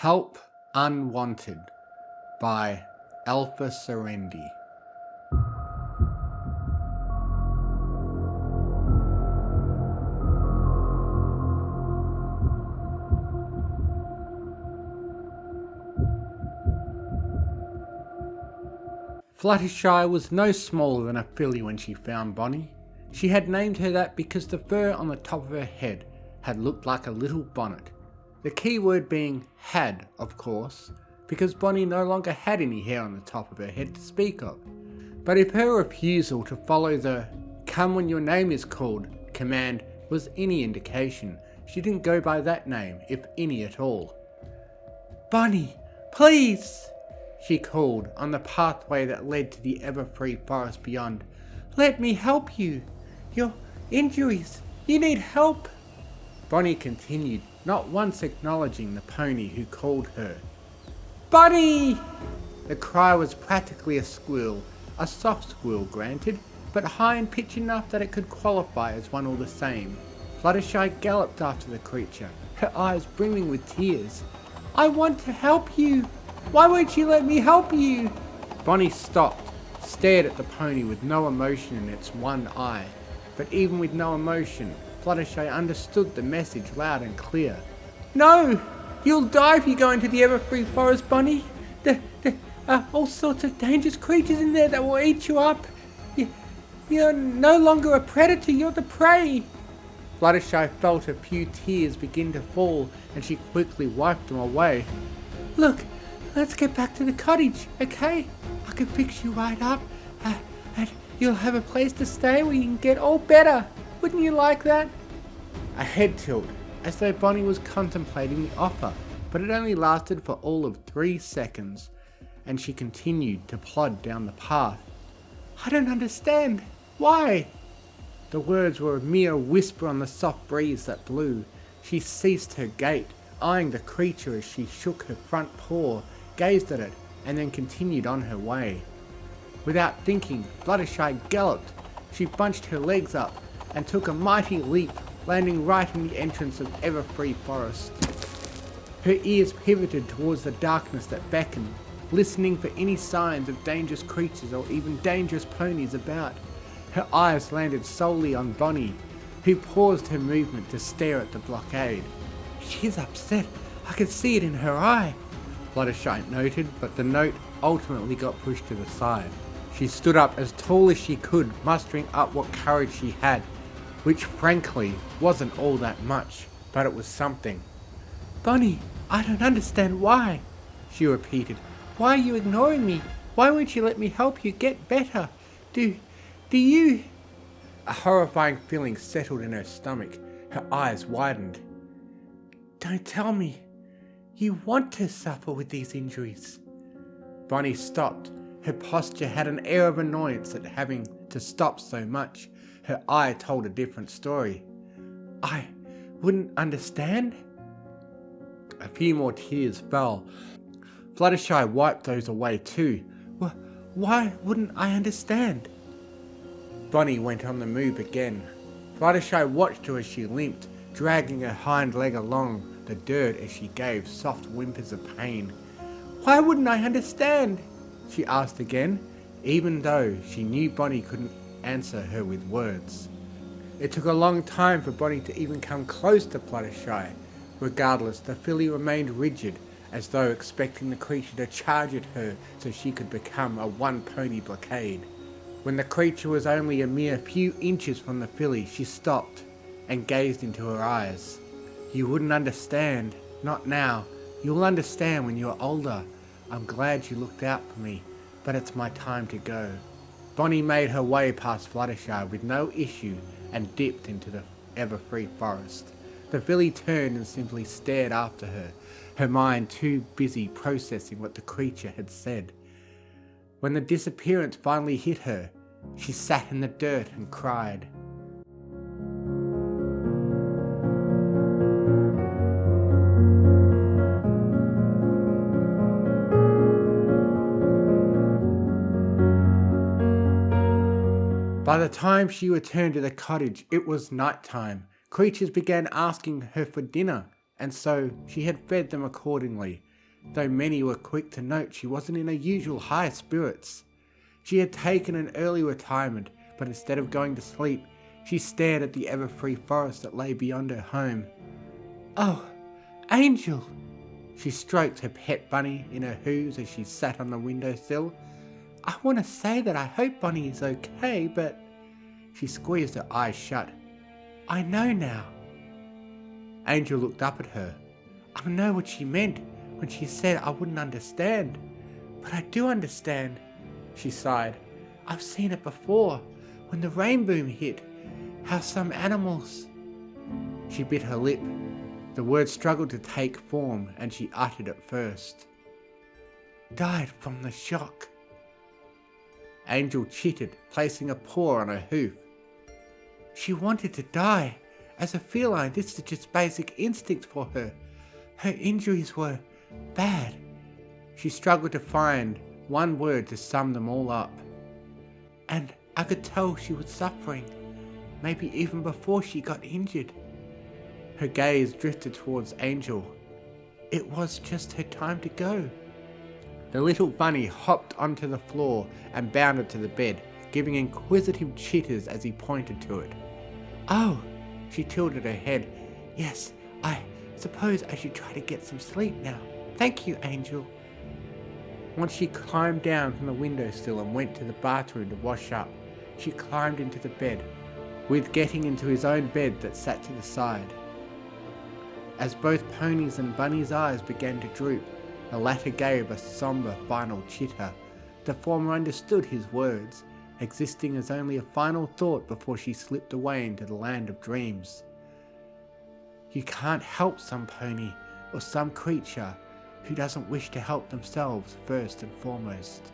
Help Unwanted by Alpha Serendi. Fluttershy was no smaller than a filly when she found Bonnie. She had named her that because the fur on the top of her head had looked like a little bonnet. The key word being had, of course, because Bonnie no longer had any hair on the top of her head to speak of. But if her refusal to follow the "come when your name is called" command was any indication, she didn't go by that name, if any at all. "Bonnie, please!" she called on the pathway that led to the ever-free forest beyond. "Let me help you. Your injuries. You need help." Bonnie continued, not once acknowledging the pony who called her. "Bonnie!" The cry was practically a squeal, a soft squeal granted, but high in pitch enough that it could qualify as one all the same. Fluttershy galloped after the creature, her eyes brimming with tears. "I want to help you. Why won't you let me help you?" Bonnie stopped, stared at the pony with no emotion in its one eye. But even with no emotion, Fluttershy understood the message loud and clear. "No! You'll die if you go into the ever-free forest, Bonnie. There are all sorts of dangerous creatures in there that will eat you up. You're no longer a predator, you're the prey." Fluttershy felt a few tears begin to fall, and she quickly wiped them away. "Look, let's get back to the cottage, okay? I can fix you right up, and you'll have a place to stay where you can get all better. Wouldn't you like that?" A head tilt, as though Bonnie was contemplating the offer, but it only lasted for all of 3 seconds, and she continued to plod down the path. "I don't understand. Why?" The words were a mere whisper on the soft breeze that blew. She ceased her gait, eyeing the creature as she shook her front paw, gazed at it, and then continued on her way. Without thinking, Fluttershy galloped. She bunched her legs up and took a mighty leap, landing right in the entrance of Everfree Forest. Her ears pivoted towards the darkness that beckoned, listening for any signs of dangerous creatures or even dangerous ponies about. Her eyes landed solely on Bonnie, who paused her movement to stare at the blockade. "She's upset. I could see it in her eye," Fluttershy noted, but the note ultimately got pushed to the side. She stood up as tall as she could, mustering up what courage she had, which frankly wasn't all that much, but it was something. "Bonnie, I don't understand why," she repeated. "Why are you ignoring me? Why won't you let me help you get better? Do you..." A horrifying feeling settled in her stomach. Her eyes widened. "Don't tell me. You want to suffer with these injuries." Bonnie stopped. Her posture had an air of annoyance at having to stop so much. Her eye told a different story. "I wouldn't understand?" A few more tears fell. Fluttershy wiped those away too. Why wouldn't I understand?" Bonnie went on the move again. Fluttershy watched her as she limped, dragging her hind leg along the dirt as she gave soft whimpers of pain. "Why wouldn't I understand?" she asked again, even though she knew Bonnie couldn't answer her with words. It took a long time for Bonnie to even come close to Fluttershy. Regardless, the filly remained rigid, as though expecting the creature to charge at her so she could become a one-pony blockade. When the creature was only a mere few inches from the filly, she stopped and gazed into her eyes. "You wouldn't understand. Not now. You'll understand when you're older. I'm glad you looked out for me, but it's my time to go." Bonnie made her way past Fluttershy with no issue and dipped into the ever-free forest. The filly turned and simply stared after her, her mind too busy processing what the creature had said. When the disappearance finally hit her, she sat in the dirt and cried. By the time she returned to the cottage, it was night time. Creatures began asking her for dinner, and so she had fed them accordingly. though many were quick to note she wasn't in her usual high spirits. She had taken an early retirement, but instead of going to sleep, she stared at the ever-free forest that lay beyond her home. "Oh, Angel!" She stroked her pet bunny in her hooves as she sat on the windowsill. "I want to say that I hope Bonnie is okay, but..." She squeezed her eyes shut. "I know now." Angel looked up at her. "I know what she meant when she said I wouldn't understand. But I do understand," she sighed. "I've seen it before, when the rain boom hit. How some animals..." She bit her lip. The word struggled to take form, and she uttered it first. "Died from the shock." Angel chittered, placing a paw on her hoof. "She wanted to die. As a feline, this is just basic instinct for her. Her injuries were bad." She struggled to find one word to sum them all up. "And I could tell she was suffering, maybe even before she got injured." Her gaze drifted towards Angel. It was just her time to go. The little bunny hopped onto the floor and bounded to the bed, giving inquisitive chitters as he pointed to it. "Oh," she tilted her head. "Yes, I suppose I should try to get some sleep now. Thank you, Angel." Once she climbed down from the windowsill and went to the bathroom to wash up, she climbed into the bed, with getting into his own bed that sat to the side. As both Pony's and Bunny's eyes began to droop, the latter gave a sombre final chitter. The former understood his words, existing as only a final thought before she slipped away into the land of dreams. You can't help some pony or some creature who doesn't wish to help themselves first and foremost.